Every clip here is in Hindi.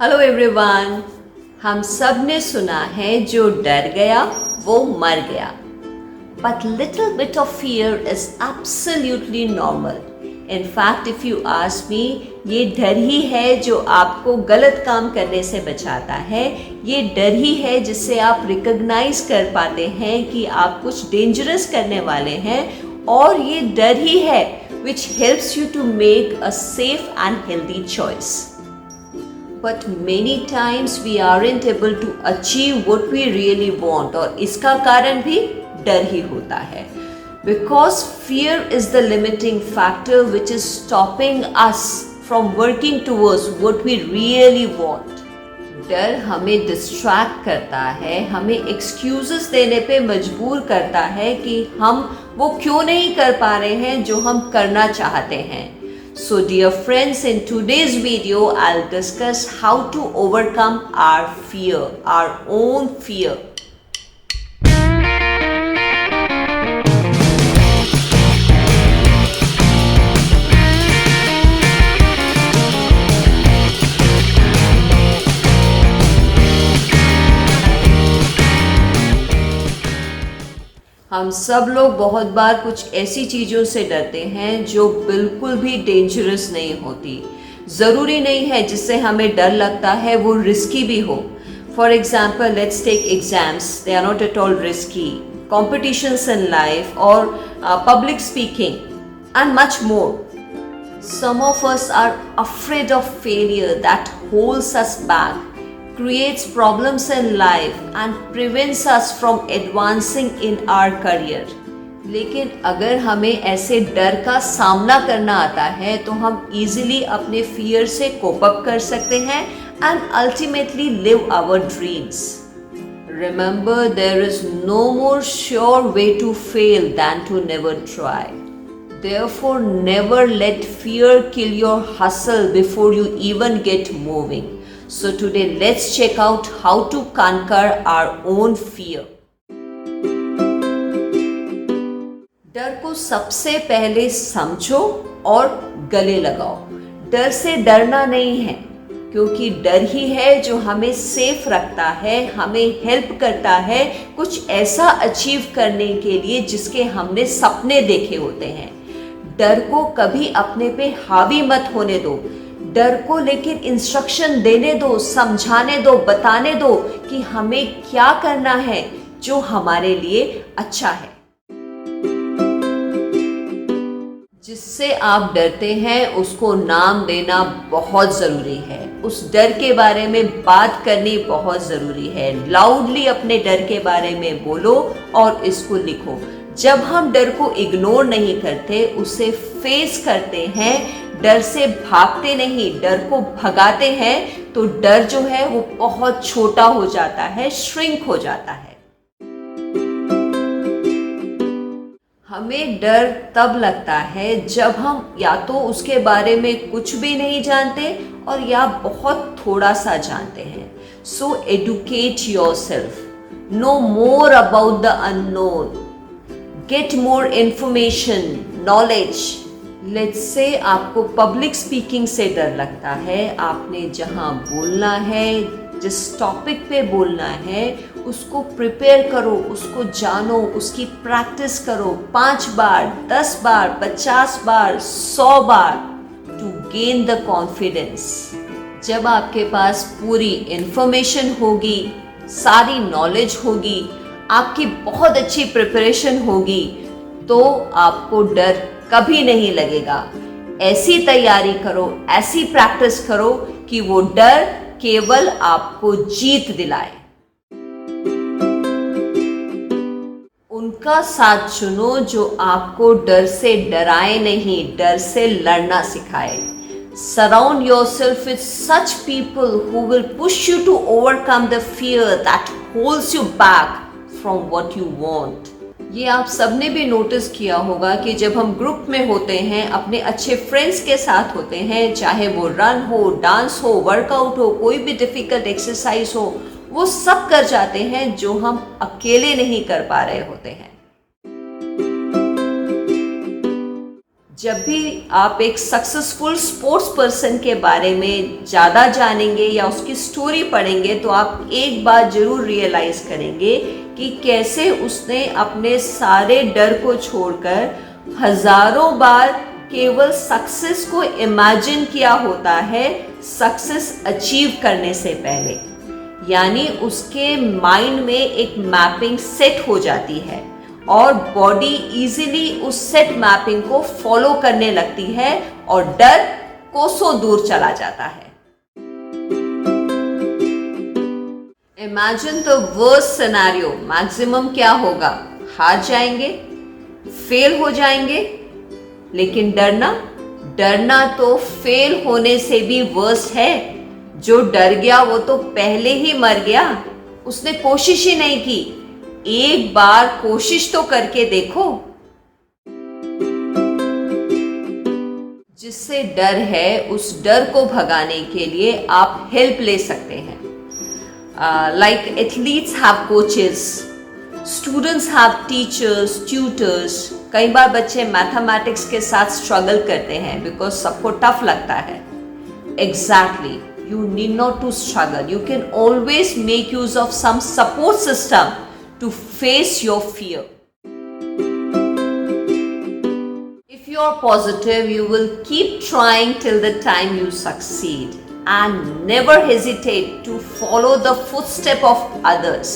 Hello everyone. हम सब ने सुना है जो डर गया वो मर गया। But little bit of fear is absolutely normal. In fact, if you ask me, ये डर ही है जो आपको गलत काम करने से बचाता है। ये डर ही है जिससे आप रिकॉग्नाइज कर पाते हैं कि आप कुछ डेंजरस करने वाले हैं, और ये डर ही है which helps you to make a safe and healthy choice. But many times we aren't able to achieve what we really want, और इसका कारण भी डर ही होता है. Because fear is the limiting factor which is stopping us from working towards what we really want. डर हमें डिस्ट्रैक्ट करता है, हमें एक्सक्यूजेस देने पे मजबूर करता है कि हम वो क्यों नहीं कर पा रहे हैं जो हम करना चाहते हैं. So dear friends, in today's video I'll discuss how to overcome our fear, our own fear. हम सब लोग बहुत बार कुछ ऐसी चीज़ों से डरते हैं जो बिल्कुल भी डेंजरस नहीं होती. ज़रूरी नहीं है जिससे हमें डर लगता है वो रिस्की भी हो. For example, let's take exams. They are not at all risky. Competitions in life और public speaking and much more. Some of us are afraid of failure that holds us back, creates problems in life and prevents us from advancing in our career. लेकिन अगर हमें ऐसे डर का सामना करना आता है तो हम easily अपने fear से cope up कर सकते हैं and ultimately live our dreams. Remember, there is no more sure way to fail than to never try. Therefore, never let fear kill your hustle before you even get moving. So today let's check out how to conquer our own fear. डर को सबसे पहले समझो और गले लगाओ. डर से डरना नहीं है, क्योंकि डर ही है जो हमें सेफ रखता है, हमें हेल्प करता है कुछ ऐसा अचीव करने के लिए जिसके हमने सपने देखे होते हैं. डर को कभी अपने पे हावी मत होने दो. डर को लेकिन इंस्ट्रक्शन देने दो, समझाने दो, बताने दो कि हमें क्या करना है जो हमारे लिए अच्छा है. जिससे आप डरते हैं उसको नाम देना बहुत ज़रूरी है. उस डर के बारे में बात करनी बहुत ज़रूरी है. लाउडली अपने डर के बारे में बोलो और इसको लिखो. जब हम डर को इग्नोर नहीं करते, उसे फेस करते हैं, डर से भागते नहीं, डर को भगाते हैं, तो डर जो है वो बहुत छोटा हो जाता है, श्रिंक हो जाता है. हमें डर तब लगता है जब हम या तो उसके बारे में कुछ भी नहीं जानते और या बहुत थोड़ा सा जानते हैं. So educate yourself. Know more about the unknown. Get more information, knowledge. Let's say आपको पब्लिक स्पीकिंग से डर लगता है. आपने जहाँ बोलना है, जिस टॉपिक पे बोलना है, उसको प्रिपेयर करो, उसको जानो, उसकी प्रैक्टिस करो 5 बार, 10 बार, 50 बार, 100 बार, टू गेन द कॉन्फिडेंस. जब आपके पास पूरी इंफॉर्मेशन होगी, सारी नॉलेज होगी, आपकी बहुत अच्छी प्रिपरेशन होगी, तो आपको डर कभी नहीं लगेगा. ऐसी तैयारी करो, ऐसी प्रैक्टिस करो कि वो डर केवल आपको जीत दिलाए. उनका साथ चुनो जो आपको डर से डराए नहीं, डर से लड़ना सिखाए. Surround yourself with such people who will push you to overcome the fear that holds you back from what you want. ये आप सबने भी नोटिस किया होगा कि जब हम ग्रुप में होते हैं, अपने अच्छे फ्रेंड्स के साथ होते हैं, चाहे वो रन हो, डांस हो, वर्कआउट हो, कोई भी डिफिकल्ट एक्सरसाइज हो, वो सब कर जाते हैं जो हम अकेले नहीं कर पा रहे होते हैं. जब भी आप एक सक्सेसफुल स्पोर्ट्स पर्सन के बारे में ज़्यादा जानेंगे या उसकी स्टोरी पढ़ेंगे तो आप एक बात ज़रूर रियलाइज़ करेंगे कि कैसे उसने अपने सारे डर को छोड़कर हज़ारों बार केवल सक्सेस को इमेजिन किया होता है सक्सेस अचीव करने से पहले। यानी उसके माइंड में एक मैपिंग सेट हो जाती है और बॉडी इजीली उस सेट मैपिंग को फॉलो करने लगती है और डर कोसों दूर चला जाता है। Imagine the worst scenario, maximum क्या होगा? हार जाएंगे, फेल हो जाएंगे। लेकिन डरना तो फेल होने से भी वर्स्ट है। जो डर गया वो तो पहले ही मर गया, उसने कोशिश ही नहीं की। एक बार कोशिश तो करके देखो। जिससे डर है उस डर को भगाने के लिए आप हेल्प ले सकते हैं। Like athletes have coaches, students have teachers, tutors. कई बार बच्चे मैथमेटिक्स के साथ स्ट्रगल करते हैं बिकॉज सबको टफ लगता है। Exactly, you need not to struggle. You can always make use of some support system to face your fear. If you are positive, you will keep trying till the time you succeed and never hesitate to follow the footstep of others.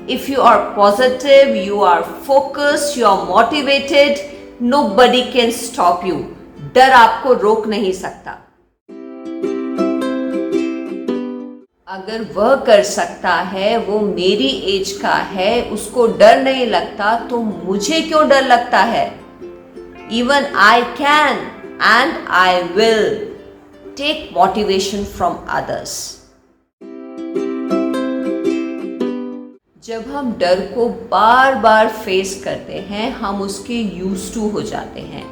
If you are positive, you are focused, you are motivated, nobody can stop you. डर आपको रोक नहीं सकता। अगर वह कर सकता है, वो मेरी एज का है, उसको डर नहीं लगता, तो मुझे क्यों डर लगता है? Even I can and I will take motivation from others. जब हम डर को बार बार फेस करते हैं, हम उसके यूज्ड टू हो जाते हैं।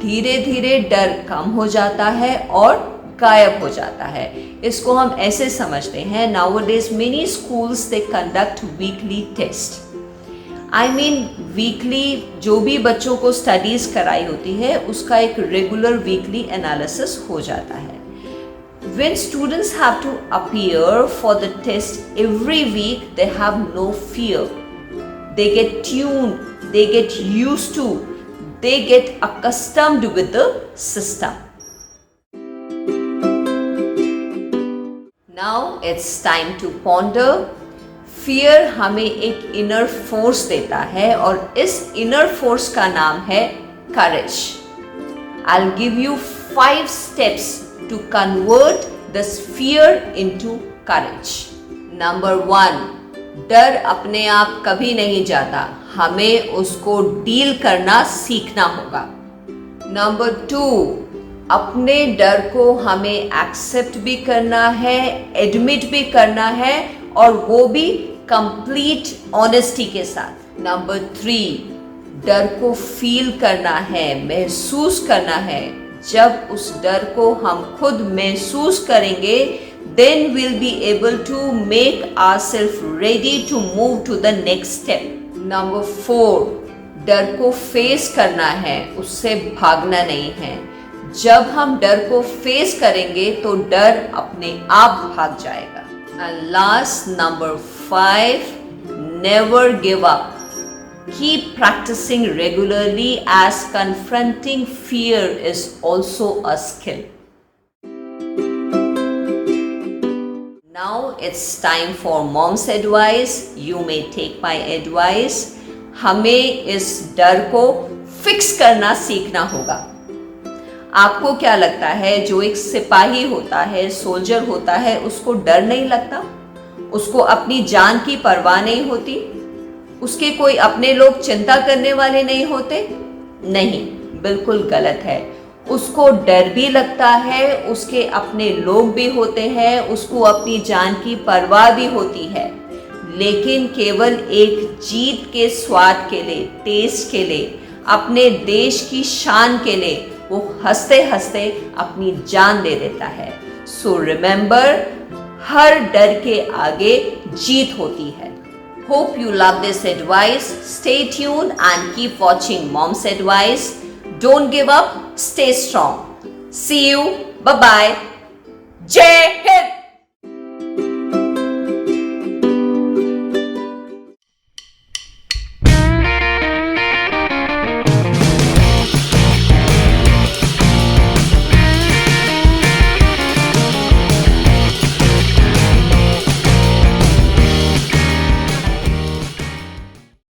धीरे धीरे डर कम हो जाता है और गायब हो जाता है। इसको हम ऐसे समझते हैं, nowadays many schools they conduct weekly test. I mean weekly जो भी बच्चों को स्टडीज कराई होती है उसका एक रेगुलर वीकली एनालिसिस हो जाता है। When students have to appear for the test every week, they have no fear. They get tuned, they get used to, they get accustomed with the system. Now it's time to ponder. Fear हमें एक inner force देता है और इस inner force का नाम है courage. I'll give you 5 steps to convert this fear into courage. Number 1, डर अपने आप कभी नहीं जाता, हमें उसको डील करना सीखना होगा। Number 2, अपने डर को हमें एक्सेप्ट भी करना है, एडमिट भी करना है और वो भी कंप्लीट ऑनेस्टी के साथ। नंबर 3, डर को फील करना है, महसूस करना है। जब उस डर को हम खुद महसूस करेंगे, then we'll be able to make ourselves ready to move to the next step. Number 4, डर को फेस करना है, उससे भागना नहीं है। जब हम डर को फेस करेंगे तो डर अपने आप भाग जाएगा। And last, number 5, never give up. Keep practicing regularly as confronting fear is also a skill. Now it's time for mom's advice. You may take my advice. हमें इस डर को फिक्स करना सीखना होगा। आपको क्या लगता है, जो एक सिपाही होता है, सोल्जर होता है, उसको डर नहीं लगता? उसको अपनी जान की परवाह नहीं होती? उसके कोई अपने लोग चिंता करने वाले नहीं होते? नहीं, बिल्कुल गलत है। उसको डर भी लगता है, उसके अपने लोग भी होते हैं, उसको अपनी जान की परवाह भी होती है। लेकिन केवल एक जीत के स्वाद के लिए, टेस्ट के लिए, अपने देश की शान के लिए वो हंसते हंसते अपनी जान दे देता है। सो रिमेंबर, हर डर के आगे जीत होती है। Hope you love this advice. Stay tuned and keep watching Mom's Advice. Don't give up. Stay strong. See you. Bye bye. Jai Hind.